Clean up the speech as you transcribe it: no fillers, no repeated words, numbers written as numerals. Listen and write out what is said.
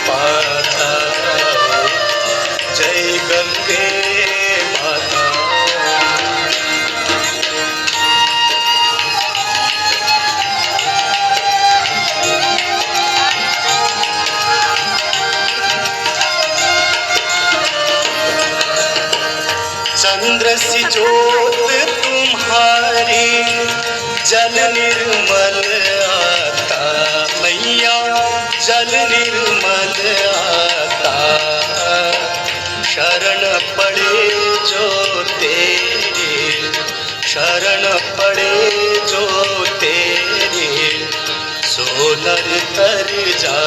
पाता। जय गंगे माता। चंद्र सी ज्योत तुम्हारी जल निर्मल आता। मैया जल निर्मल आता। शरण पड़े जो तेरे, शरण पड़े जो तेरे, सो नर तर जा